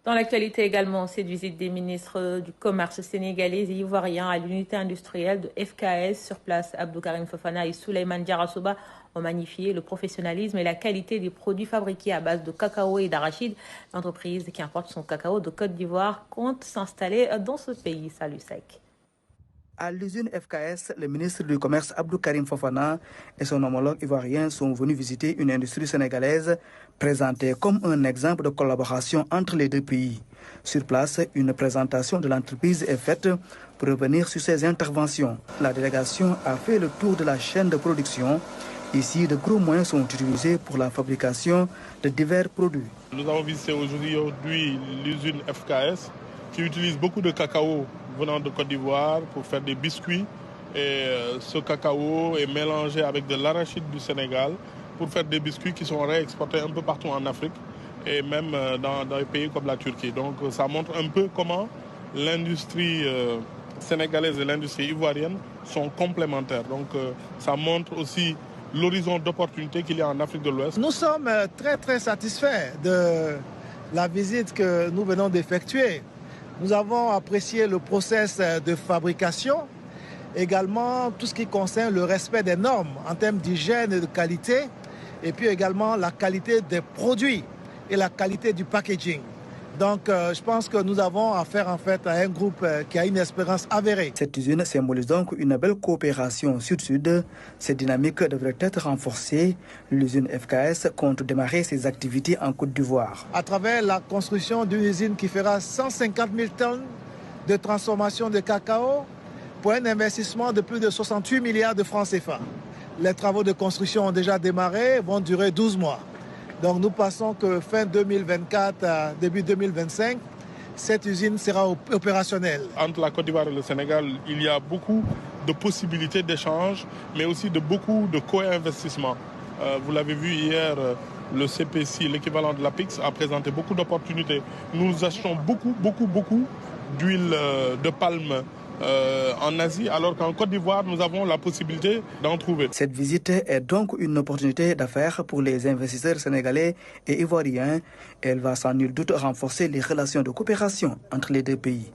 Dans l'actualité également, cette visite des ministres du commerce sénégalais et ivoiriens à l'unité industrielle de FKS sur place. Abdou Karim Fofana et Souleymane Diarra ont magnifié le professionnalisme et la qualité des produits fabriqués à base de cacao et d'arachide. L'entreprise qui importe son cacao de Côte d'Ivoire compte s'installer dans ce pays. Salut sec. À l'usine FKS, le ministre du Commerce Abdou Karim Fofana et son homologue ivoirien sont venus visiter une industrie sénégalaise présentée comme un exemple de collaboration entre les deux pays. Sur place, une présentation de l'entreprise est faite pour revenir sur ses interventions. La délégation a fait le tour de la chaîne de production. Ici, de gros moyens sont utilisés pour la fabrication de divers produits. Nous avons visité aujourd'hui l'usine FKS qui utilise beaucoup de cacao venant de Côte d'Ivoire pour faire des biscuits. Et ce cacao est mélangé avec de l'arachide du Sénégal pour faire des biscuits qui sont réexportés un peu partout en Afrique et même dans des pays comme la Turquie. Donc ça montre un peu comment l'industrie sénégalaise et l'industrie ivoirienne sont complémentaires. Donc ça montre aussi l'horizon d'opportunités qu'il y a en Afrique de l'Ouest. Nous sommes très satisfaits de la visite que nous venons d'effectuer. Nous avons apprécié le process de fabrication, également tout ce qui concerne le respect des normes en termes d'hygiène et de qualité, et puis également la qualité des produits et la qualité du packaging. Donc je pense que nous avons affaire en fait à un groupe qui a une expérience avérée. Cette usine symbolise donc une belle coopération sud-sud. Cette dynamique devrait être renforcée. L'usine FKS compte démarrer ses activités en Côte d'Ivoire. À travers la construction d'une usine qui fera 150 000 tonnes de transformation de cacao pour un investissement de plus de 68 milliards de francs CFA. Les travaux de construction ont déjà démarré, vont durer 12 mois. Donc nous pensons que fin 2024 à début 2025, cette usine sera opérationnelle. Entre la Côte d'Ivoire et le Sénégal, il y a beaucoup de possibilités d'échange, mais aussi beaucoup de co-investissement. Vous l'avez vu hier, le CPC, l'équivalent de l'APIX, a présenté beaucoup d'opportunités. Nous achetons beaucoup d'huile de palme en Asie, alors qu'en Côte d'Ivoire, nous avons la possibilité d'en trouver. Cette visite est donc une opportunité d'affaires pour les investisseurs sénégalais et ivoiriens. Elle va sans nul doute renforcer les relations de coopération entre les deux pays.